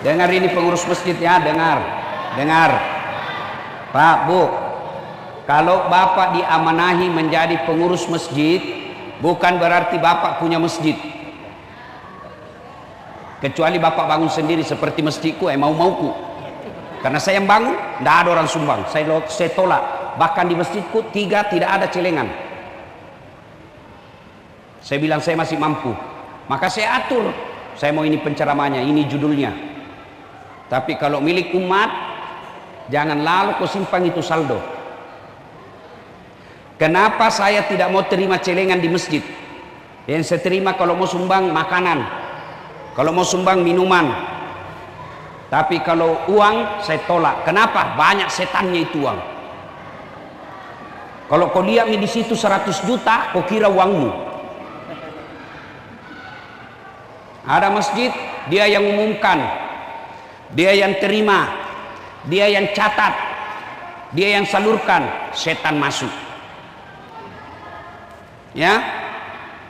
Dengar ini pengurus masjid ya, dengar. Pak, Bu, kalau Bapak diamanahi menjadi pengurus masjid, bukan berarti Bapak punya masjid. Kecuali Bapak bangun sendiri seperti masjidku, mau-mauku. Karena saya yang bangun, tidak ada orang sumbang. Saya tolak. Bahkan di masjidku 3 tidak ada celengan. Saya bilang saya masih mampu. Maka saya atur. Saya mau ini penceramahnya, ini judulnya. Tapi kalau milik umat, jangan lalu kau simpan itu saldo. Kenapa saya tidak mau terima celengan di masjid? Yang saya terima kalau mau sumbang makanan, kalau mau sumbang minuman. Tapi kalau uang saya tolak. Kenapa? Banyak setannya itu uang. Kalau kau lihat di situ 100 juta, kau kira uangmu. Ada masjid, dia yang umumkan, dia yang terima, dia yang catat, dia yang salurkan, setan masuk. Ya.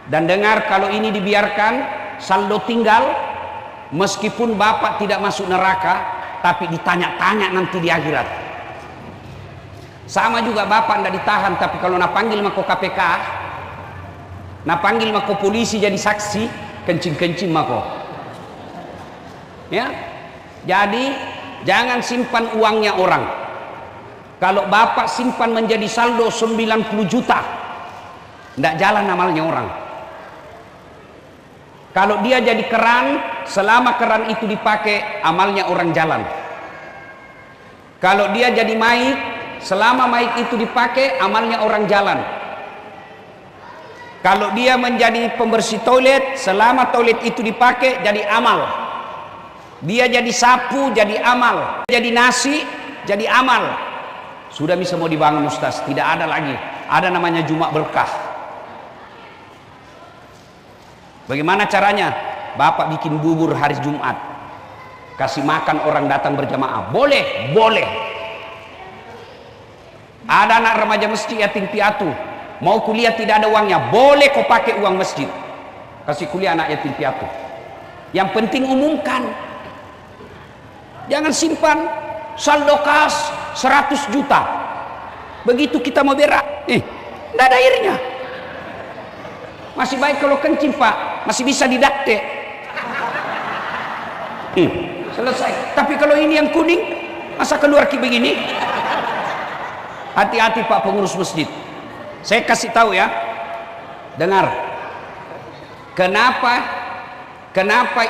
Dan dengar, kalau ini dibiarkan, saldo tinggal, meskipun Bapak tidak masuk neraka, tapi ditanya-tanya nanti di akhirat. Sama juga Bapak tidak ditahan, tapi kalau nak panggil mako KPK, nak panggil mako polisi jadi saksi, kencing-kencing mako. Ya. Jadi jangan simpan uangnya orang. Kalau Bapak simpan menjadi saldo 90 juta, tidak jalan amalnya orang. Kalau dia jadi keran, selama keran itu dipakai, amalnya orang jalan. Kalau dia jadi mic, selama mic itu dipakai, amalnya orang jalan. Kalau dia menjadi pembersih toilet, selama toilet itu dipakai, jadi amal. Dia jadi sapu, jadi amal. Jadi nasi, jadi amal. Sudah bisa mau dibangun Ustaz, tidak ada lagi. Ada namanya Jumat Berkah. Bagaimana caranya? Bapak bikin bubur hari Jumat, kasih makan orang datang berjamaah. Boleh, boleh. Ada anak remaja masjid yatim piatu, mau kuliah tidak ada uangnya, boleh kau pakai uang masjid, kasih kuliah anak yatim piatu. Yang penting umumkan. Jangan simpan saldo kas 100 juta. Begitu kita mau berak, tidak ada airnya. Masih baik kalau kencing Pak, masih bisa didakte. Selesai. Tapi kalau ini yang kuning, masa keluar begini? Hati-hati Pak pengurus masjid. Saya kasih tahu ya. Dengar. Kenapa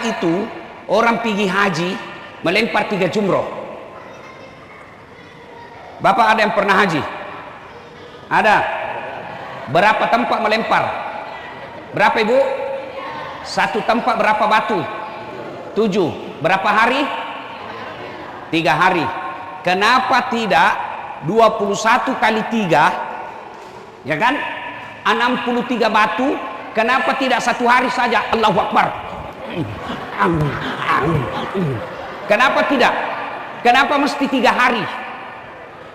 itu orang pergi haji melempar 3 jumroh? Bapak ada yang pernah haji? Ada. Berapa tempat melempar? Berapa Ibu? 1 tempat berapa batu? 7. Berapa hari? 3 hari. Kenapa tidak 21 kali 3? Ya kan? 63 batu. Kenapa tidak 1 hari saja? Allahu Akbar. Kenapa tidak? Kenapa mesti 3 hari?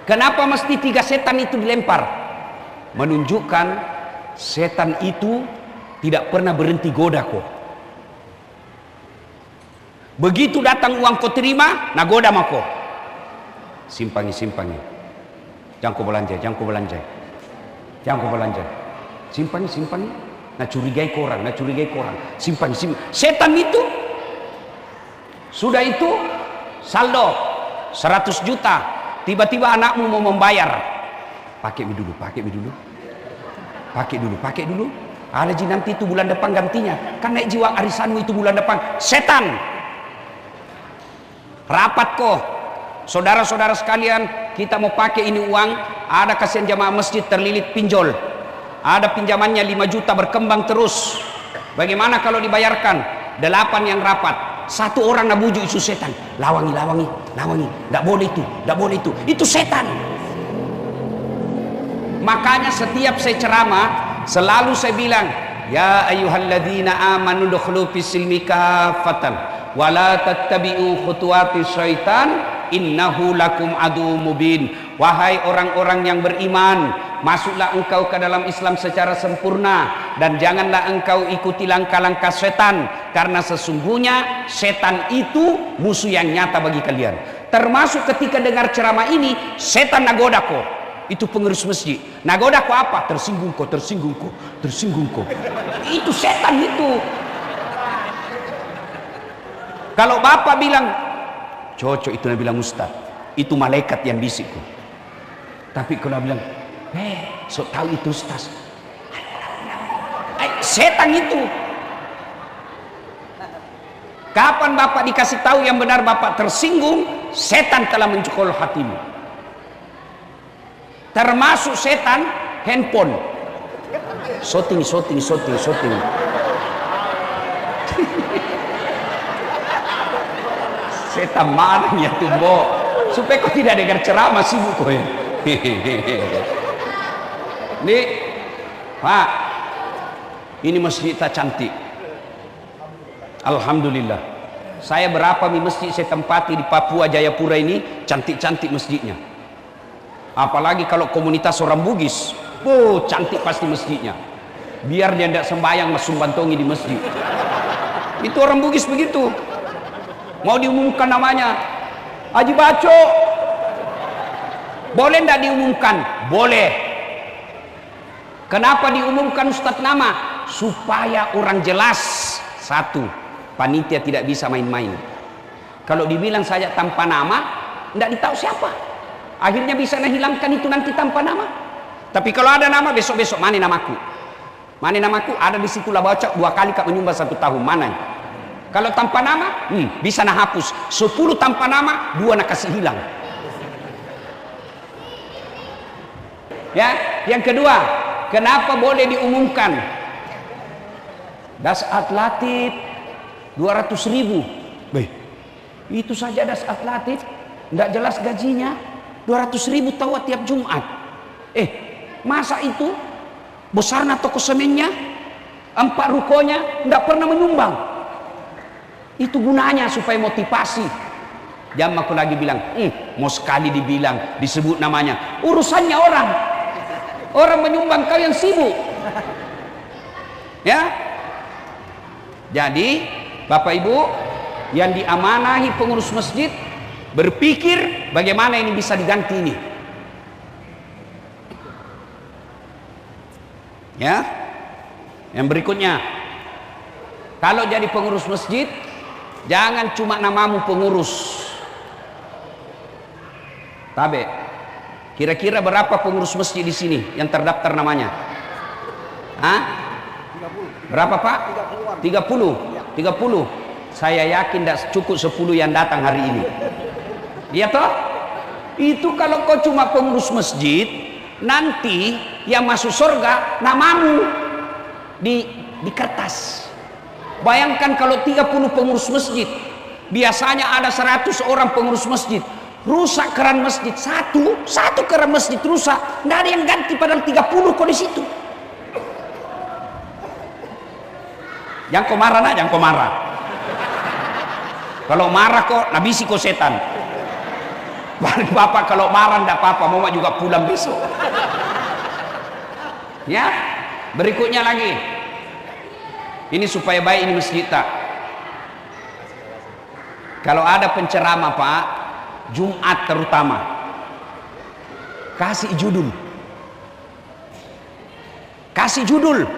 Kenapa mesti 3 setan itu dilempar? Menunjukkan setan itu tidak pernah berhenti goda kok. Begitu datang uang kau terima, nah goda mako. Simpangi. Jangan kau belanja. Simpangi. Nah curigai korang. Simpangi. Setan itu sudah itu saldo 100 juta. Tiba-tiba anakmu mau membayar. Pakai dulu. Alaji nanti itu bulan depan gantinya. Kan naik jiwa arisanmu itu bulan depan. Setan. Rapat kok. Saudara-saudara sekalian, kita mau pakai ini uang. Ada kasihan jamaah masjid terlilit pinjol. Ada pinjamannya 5 juta berkembang terus. Bagaimana kalau dibayarkan? 8 yang rapat. 1 orang nak bujuk itu setan. Lawangi. Tidak boleh itu. Itu setan. Makanya setiap saya ceramah, selalu saya bilang, ya ayyuhalladzina amanu dukhulu fis-silmi kaffatan wa la tattabi'u khutuwatis syaitan innahu lakum aduwwum mubin. Wahai orang-orang yang beriman, masuklah engkau ke dalam Islam secara sempurna dan janganlah engkau ikuti langkah-langkah setan. karena sesungguhnya setan itu musuh yang nyata bagi kalian. Termasuk ketika dengar ceramah ini, setan nagoda kok. Itu pengurus masjid. Nagoda kok apa? Tersinggung kok, tersinggung kok, tersinggung kok. Itu setan itu. Kalau bapak bilang, cocok itu yang bilang ustaz. Itu malaikat yang bisik kok. Tapi kalau bilang, sok tahu itu ustaz. Setan itu. Kapan bapak dikasih tahu yang benar bapak tersinggung, setan telah mencekol hatimu. Termasuk setan handphone. Shooting. Setan mana ya tuh, Bo? Supaya kau tidak dengar ceramah sibuk kau ya. Nih, Pak, ini masjid tak cantik. Alhamdulillah. Saya berapa masjid saya tempati di Papua Jayapura ini, cantik-cantik masjidnya. Apalagi kalau komunitas orang Bugis, cantik pasti masjidnya. Biar dia tidak sembahyang mas sumbantongi di masjid. Itu orang Bugis begitu. Mau diumumkan namanya, Haji Baco, boleh tidak diumumkan? Boleh. Kenapa diumumkan Ustadz nama? Supaya orang jelas. Satu, panitia tidak bisa main-main. Kalau dibilang saja tanpa nama, tidak ditahu siapa. Akhirnya bisa menghilangkan itu nanti tanpa nama. Tapi kalau ada nama, besok-besok mana namaku? Mana namaku? Ada di situlah baca 2 kali kak menyumbang 1 tahun. Mana? Kalau tanpa nama, bisa nak hapus. 10 tanpa nama, 2 nak kasih hilang. Ya, yang kedua, kenapa boleh diumumkan? Das Atlatif 200.000. Itu saja das Atlatif, tidak jelas gajinya. 200.000 tahu tiap Jumat. Masa itu besarnya toko semennya, 4 rukonya tidak pernah menyumbang. Itu gunanya supaya motivasi. Jangan aku lagi bilang, mau sekali dibilang, disebut namanya. Urusannya orang menyumbang, kau yang sibuk. Ya. Jadi Bapak Ibu yang diamanahi pengurus masjid, berpikir bagaimana ini bisa diganti ini. Ya. Yang berikutnya, kalau jadi pengurus masjid, jangan cuma namamu pengurus. Tabe. Kira-kira berapa pengurus masjid di sini yang terdaftar namanya? Berapa Pak? 30. Saya yakin tidak cukup 10 yang datang hari ini. Iya toh? Itu kalau kau cuma pengurus masjid, nanti yang masuk surga namamu di kertas. Bayangkan kalau 30 pengurus masjid, biasanya ada 100 orang pengurus masjid, rusak keran masjid, satu keran masjid rusak, nggak ada yang ganti, padahal 30 kok di situ. Jangan kau marah nak, jangan kau marah. Kalau marah kok nabisi kau setan. Bapak kalau marah ndak apa-apa, mama juga pulang besok. Ya, berikutnya lagi. Ini supaya baik ini masjid tak. Kalau ada penceramah Pak, Jumat terutama, kasih judul. Kasih judul.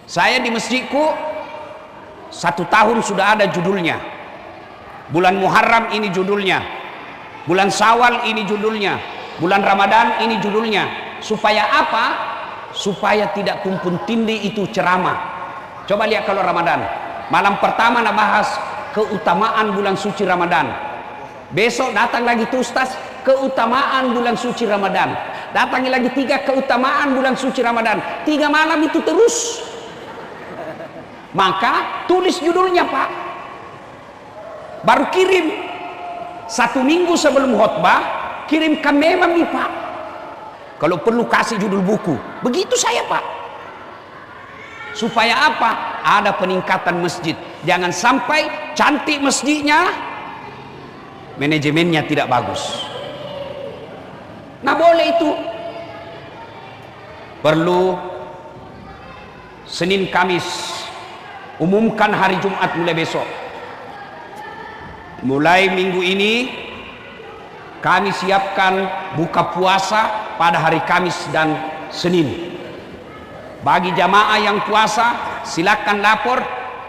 Saya di masjidku 1 tahun sudah ada judulnya. Bulan Muharram ini judulnya, bulan Syawal ini judulnya, bulan Ramadan ini judulnya. Supaya apa? Supaya tidak tumpun tindih itu ceramah. Coba lihat kalau Ramadan, malam pertama nak bahas keutamaan bulan suci Ramadan. Besok datang lagi tuh Ustaz, keutamaan bulan suci Ramadan. Datangi lagi 3 keutamaan bulan suci Ramadan. 3 malam itu terus. Maka tulis judulnya Pak, baru kirim 1 minggu sebelum khutbah, kirimkan memang nih Pak. Kalau perlu kasih judul buku. Begitu saya Pak. Supaya apa? Ada peningkatan masjid. Jangan sampai cantik masjidnya, manajemennya tidak bagus. Nah boleh itu. Perlu Senin Kamis Umumkan hari Jumat mulai besok. Mulai minggu ini kami siapkan buka puasa pada hari Kamis dan Senin. Bagi jamaah yang puasa, silakan lapor,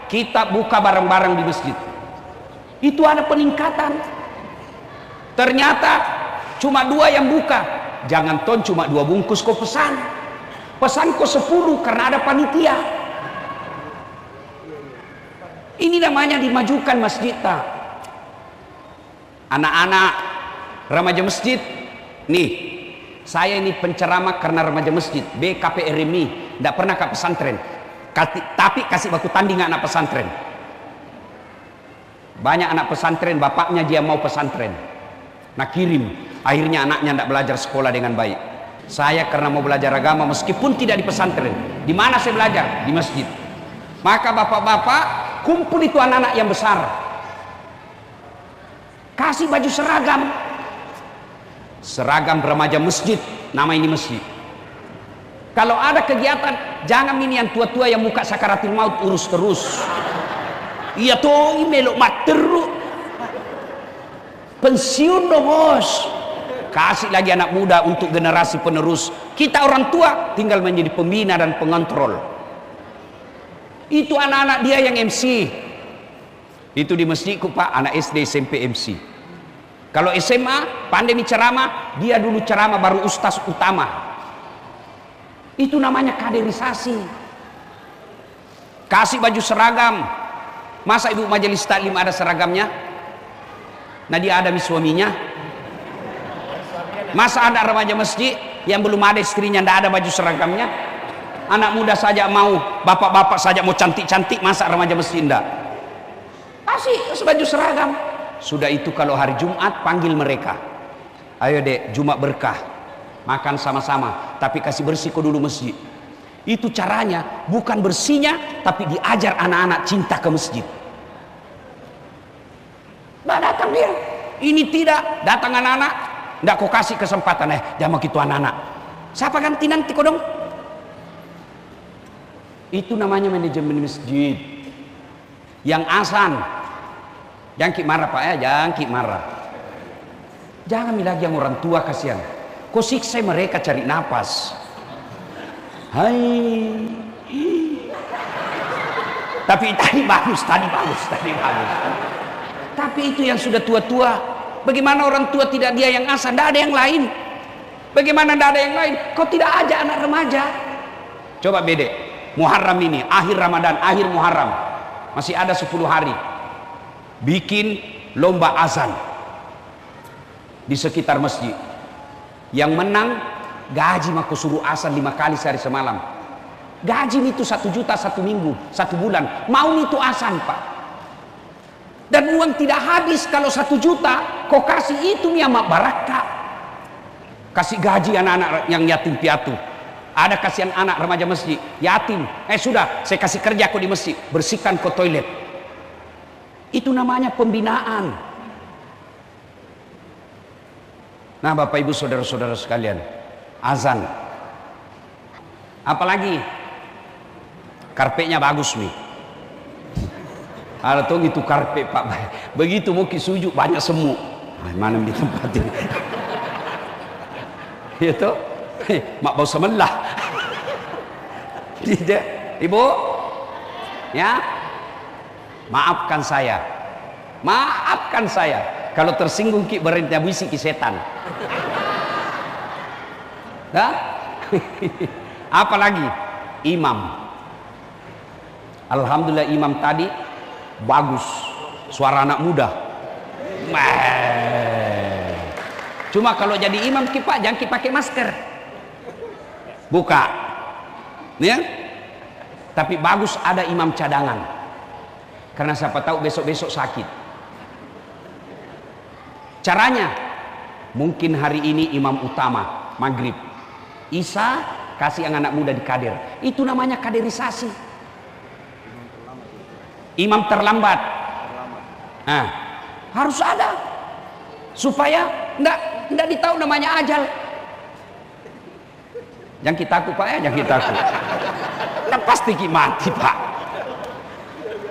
kita buka bareng-bareng di masjid. Itu ada peningkatan. Ternyata cuma 2 yang buka. Jangan ton cuma 2 bungkus kau pesan. Pesan kau 10 karena ada panitia. Ini namanya dimajukan masjid. Anak-anak remaja masjid, nih, saya ini penceramah karena remaja masjid, BKPRMI, tidak pernah ke pesantren, tapi kasih baku tanding anak pesantren. Banyak anak pesantren, bapaknya dia mau pesantren, nah kirim, akhirnya anaknya tidak belajar sekolah dengan baik. Saya karena mau belajar agama, meskipun tidak di pesantren, di mana saya belajar? Di masjid. Maka bapak-bapak kumpul itu anak-anak yang besar, kasih baju seragam remaja masjid, nama ini masjid. Kalau ada kegiatan, jangan ini yang tua-tua yang muka sakaratul maut urus terus. Iya toh, melok mat terus. Pensiun dong bos. Kasih lagi anak muda untuk generasi penerus. Kita orang tua tinggal menjadi pembina dan pengontrol. Itu anak-anak dia yang MC. Itu di masjidku Pak, anak SD SMP MC. Kalau SMA pandai ceramah, dia dulu ceramah baru ustaz utama. Itu namanya kaderisasi. Kasih baju seragam. Masa ibu majelis taklim ada seragamnya? Nah dia ada suaminya. Masa ada remaja masjid yang belum ada istrinya tidak ada baju seragamnya? Anak muda saja mau, bapak-bapak saja mau cantik-cantik, masa remaja masjid tidak? Kasih baju seragam. Sudah itu kalau hari Jumat panggil mereka, ayo dek Jumat berkah, makan sama-sama, tapi kasih bersih kau dulu masjid. Itu caranya, bukan bersihnya, tapi diajar anak-anak cinta ke masjid. Nah datang dia, ini tidak, datang anak-anak, tidak kau kasih kesempatan, jangan gitu anak-anak. Siapa ganti nanti kau dong? Itu namanya manajemen masjid. Yang asan, jangan ki marah Pak ya, jangan ki marah. Jangan lagi yang orang tua kasihan. Kau siksa mereka cari napas. Hai. Tapi tadi bagus. Tapi itu yang sudah tua-tua. Bagaimana orang tua tidak dia yang asan, tidak ada yang lain. Bagaimana tidak ada yang lain? Kau tidak ajak anak remaja. Coba bede. Muharram ini, akhir Ramadan, akhir Muharram. Masih ada 10 hari. Bikin lomba azan di sekitar masjid. Yang menang gaji maka suruh azan 5 kali sehari semalam. Gaji itu 1 juta 1 minggu, 1 bulan. Mau itu azan Pak. Dan uang tidak habis kalau 1 juta. Kau kasih itu niamak barakah. Kasih gaji anak-anak yang yatim piatu. Ada kasihan anak remaja masjid yatim. Sudah, saya kasih kerja kau di masjid, bersihkan kau toilet. Itu namanya pembinaan. Nah Bapak Ibu saudara-saudara sekalian, azan. Apalagi karpetnya bagus nih. Ada tuh itu karpet Pak. Begitu mau sujud banyak semut. Mana di tempat ini? Itu, mak bau semelah. Ibu, ya. Maafkan saya kalau tersinggung ki berhenti bisik ki setan. Nah, apalagi imam. Alhamdulillah imam tadi bagus, suara anak muda. Cuma kalau jadi imam ki Pak jangan ki pakai masker. Buka, ya. Tapi bagus ada imam cadangan. Karena siapa tahu besok-besok sakit. Caranya, mungkin hari ini imam utama, maghrib. Isya, kasih yang anak muda di kader. Itu namanya kaderisasi. Imam terlambat. Nah, harus ada. Supaya enggak ditahu namanya ajal. Jangan kita takut Pak ya, jangan kita takut. Nah, pasti mati Pak.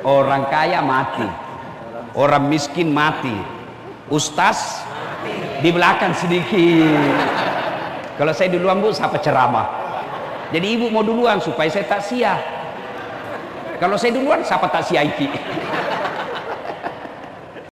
Orang kaya mati, orang miskin mati, ustaz di belakang sedikit. Kalau saya duluan Bu, siapa ceramah? Jadi ibu mau duluan supaya saya tak sia. Kalau saya duluan, siapa tak sia iki?